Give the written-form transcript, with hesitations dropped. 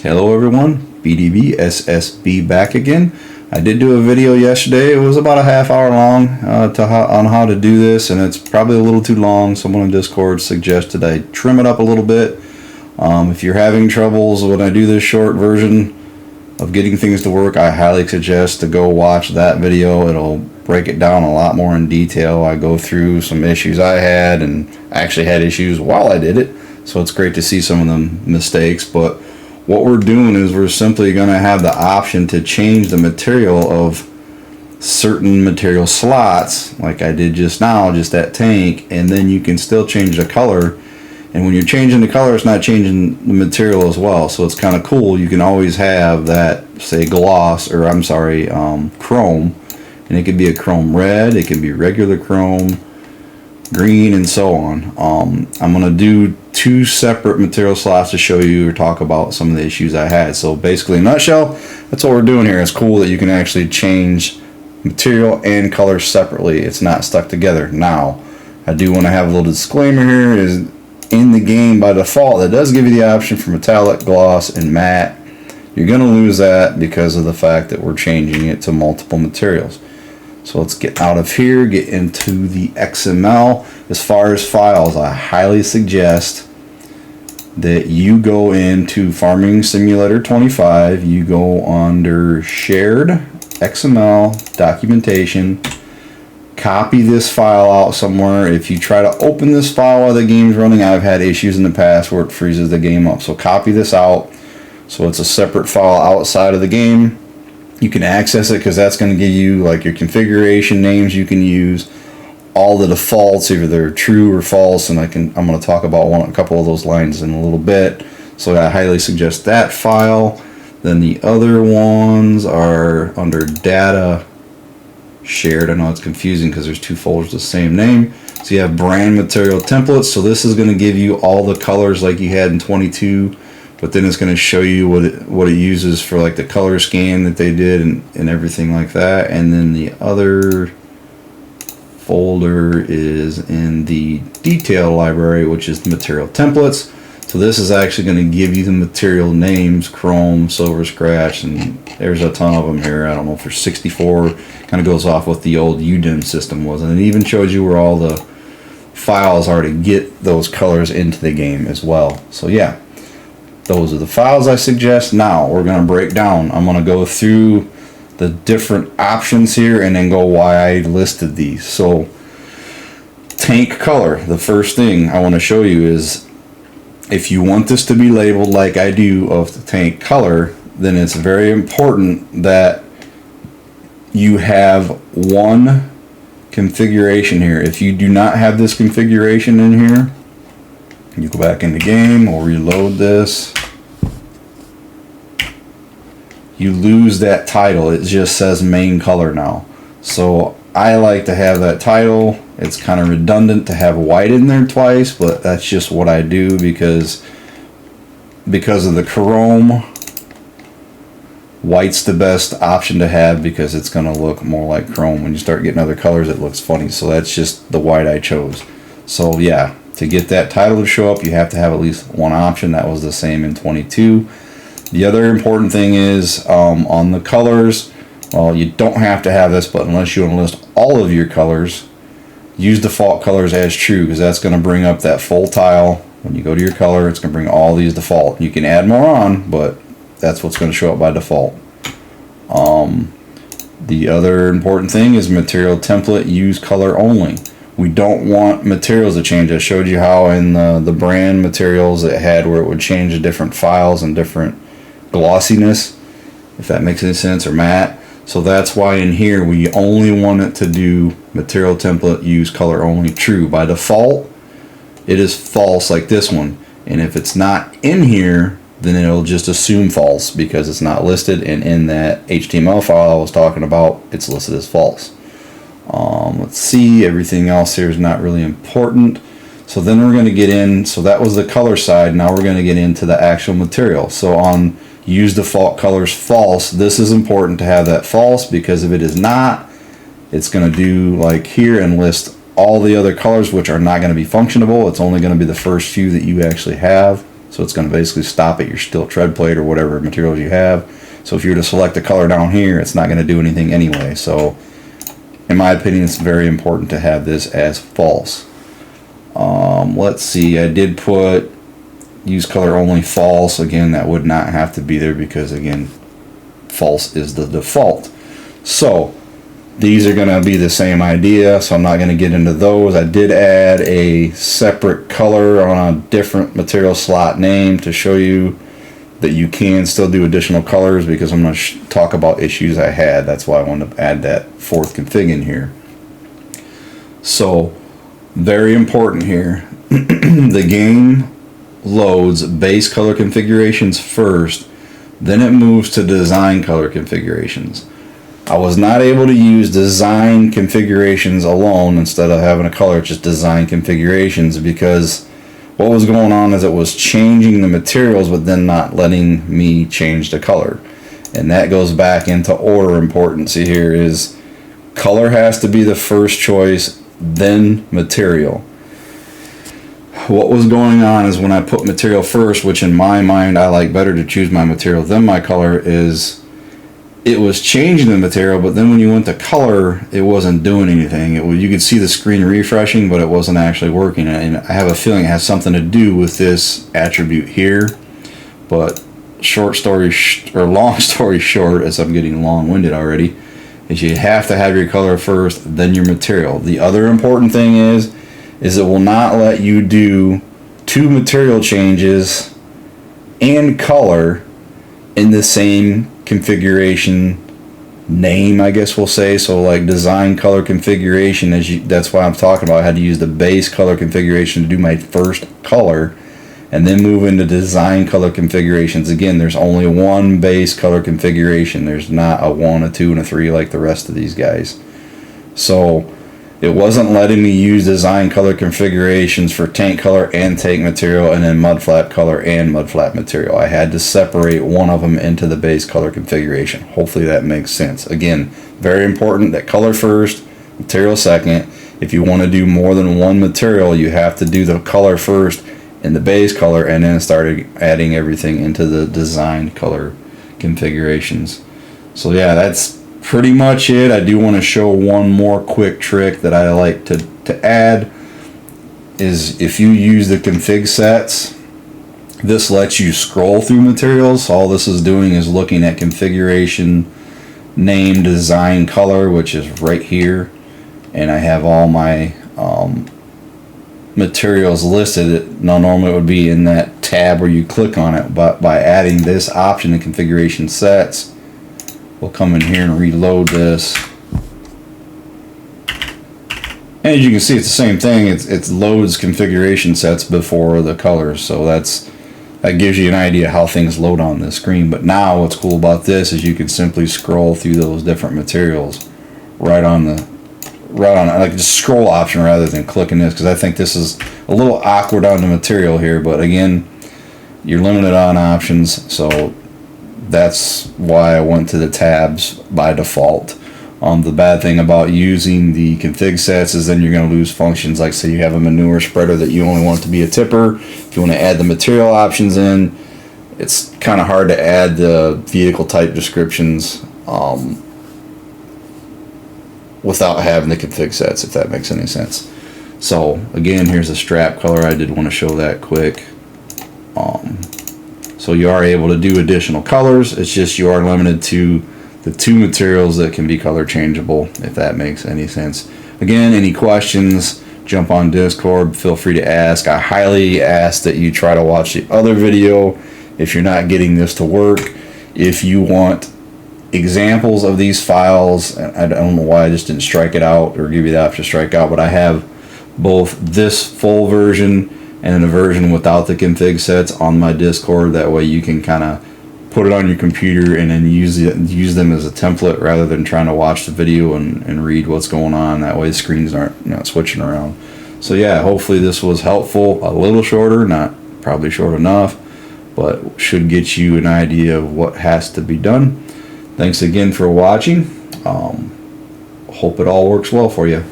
Hello everyone, bdbssb back again. I did do a video yesterday. It was about a half hour long on how to do this, and it's probably a little too long. Someone in Discord suggested I trim it up a little bit. If you're having troubles when I do this short version of getting things to work, I highly suggest to go watch that video. It'll break it down a lot more in detail. I go through some issues I had, and I actually had issues while I did it, so it's great to see some of the mistakes. But what we're doing is we're simply going to have the option to change the material of certain material slots, like I did just now, just that tank, and then you can still change the color. And when you're changing the color, it's not changing the material as well, so it's kind of cool. You can always have that, say, gloss, or I'm sorry, chrome, and it could be a chrome red, it can be regular chrome, green, and so on. I'm going to do two separate material slots to show you or talk about some of the issues I had. So basically, in a nutshell, that's what we're doing here. It's cool that you can actually change material and color separately. It's not stuck together. Now, I do want to have a little disclaimer here, is in the game by default it does give you the option for metallic, gloss, and matte. You're going to lose that because of the fact that we're changing it to multiple materials. So let's get out of here, get into the XML. As far as files, I highly suggest that you go into Farming Simulator 25, you go under Shared XML Documentation, copy this file out somewhere. If you try to open this file while the game's running, I've had issues in the past where it freezes the game up. So copy this out so it's a separate file outside of the game. You can access it because that's going to give you like your configuration names you can use, all the defaults, either they're true or false, and I'm going to talk about a couple of those lines in a little bit. So I highly suggest that file. Then the other ones are under data shared. I know it's confusing because there's two folders with the same name. So you have brand material templates. So this is going to give you all the colors like you had in 22. But then it's going to show you what it uses for like the color scan that they did and everything like that. And then the other folder is in the detail library, which is the material templates. So this is actually going to give you the material names: chrome, silver scratch, and there's a ton of them here. I don't know if there's 64. Kind of goes off what the old UDIM system was, and it even shows you where all the files are to get those colors into the game as well. So yeah, those are the files I suggest. Now we're going to break down. I'm going to go through the different options here and then go why I listed these. So tank color, the first thing I want to show you is, if you want this to be labeled like I do of the tank color, then it's very important that you have one configuration here. If you do not have this configuration in here, you go back in the game or reload this, you lose that title. It just says main color now. So I like to have that title. It's kind of redundant to have white in there twice, but that's just what I do because of the chrome. White's the best option to have because it's going to look more like chrome. When you start getting other colors, it looks funny. So that's just the white I chose. So yeah, to get that title to show up, you have to have at least one option. That was the same in 22. The other important thing is on the colors, well, you don't have to have this, but unless you want to list all of your colors, use default colors as true, because that's going to bring up that full tile. When you go to your color, it's going to bring all these default. You can add more on, but that's what's going to show up by default. The other important thing is material template, use color only. We don't want materials to change. I showed you how in the brand materials it had where it would change the different files and different glossiness, if that makes any sense, or matte. So that's why in here we only want it to do material template, use color only, true. By default it is false, like this one, and if it's not in here, then it'll just assume false because it's not listed, and in that HTML file I was talking about, it's listed as false. Let's see, everything else here is not really important. So then we're going to get in, so that was the color side. Now we're going to get into the actual material. So on use default colors false, this is important to have that false, because if it is not, it's going to do like here and list all the other colors which are not going to be functionable. It's only going to be the first few that you actually have. So it's going to basically stop at your steel tread plate or whatever materials you have. So if you were to select a color down here, it's not going to do anything anyway. So in my opinion, it's very important to have this as false. Let's see, I did put use color only false. Again, that would not have to be there because again, false is the default. So these are going to be the same idea, so I'm not going to get into those. I did add a separate color on a different material slot name to show you that you can still do additional colors, because I'm going to talk about issues I had. That's why I wanted to add that fourth config in here. So very important here. The game loads base color configurations first, then it moves to design color configurations. I was not able to use design configurations alone instead of having a color, just design configurations, because what was going on is it was changing the materials but then not letting me change the color. And that goes back into order importance here. Is color has to be the first choice, then material. What was going on is when I put material first, which in my mind I like better to choose my material than my color, is it was changing the material, but then when you went to color, it wasn't doing anything. You could see the screen refreshing, but it wasn't actually working. And I have a feeling it has something to do with this attribute here. But long story short, as I'm getting long-winded already, is you have to have your color first, then your material. The other important thing is it will not let you do two material changes and color in the same configuration name, I guess we'll say. So like design color configuration, that's why I'm talking about I had to use the base color configuration to do my first color and then move into design color configurations. Again, there's only one base color configuration. There's not a 1, a 2, and a 3 like the rest of these guys. So it wasn't letting me use design color configurations for tank color and tank material, and then mud flap color and mud flap material. I had to separate one of them into the base color configuration. Hopefully that makes sense. Again, very important that color first, material second. If you want to do more than one material, you have to do the color first in the base color and then start adding everything into the design color configurations. So yeah, that's pretty much it. I do want to show one more quick trick that I like to add, is if you use the config sets, this lets you scroll through materials. All this is doing is looking at configuration, name, design, color, which is right here, and I have all my materials listed. Now normally it would be in that tab where you click on it, but by adding this option in configuration sets, we'll come in here and reload this. And as you can see, it's the same thing. It loads configuration sets before the colors, so that gives you an idea how things load on this screen. But now what's cool about this is you can simply scroll through those different materials right on like just scroll option rather than clicking this, because I think this is a little awkward on the material here. But again, you're limited on options, so that's why I went to the tabs by default. The bad thing about using the config sets is then you're going to lose functions. Like say you have a manure spreader that you only want it to be a tipper. If you want to add the material options in, it's kind of hard to add the vehicle type descriptions without having the config sets, if that makes any sense. So again, here's the strap color. I did want to show that quick. So you are able to do additional colors. It's just you are limited to the two materials that can be color changeable, if that makes any sense. Again, any questions, jump on Discord, feel free to ask. I highly ask that you try to watch the other video if you're not getting this to work. If you want examples of these files, I don't know why I just didn't strike it out or give you the option to strike out, but I have both this full version and a version without the config sets on my Discord. That way you can kind of put it on your computer and then use them as a template rather than trying to watch the video and read what's going on. That way the screens aren't switching around. So yeah, hopefully this was helpful. A little shorter, not probably short enough, but should get you an idea of what has to be done. Thanks again for watching. Hope it all works well for you.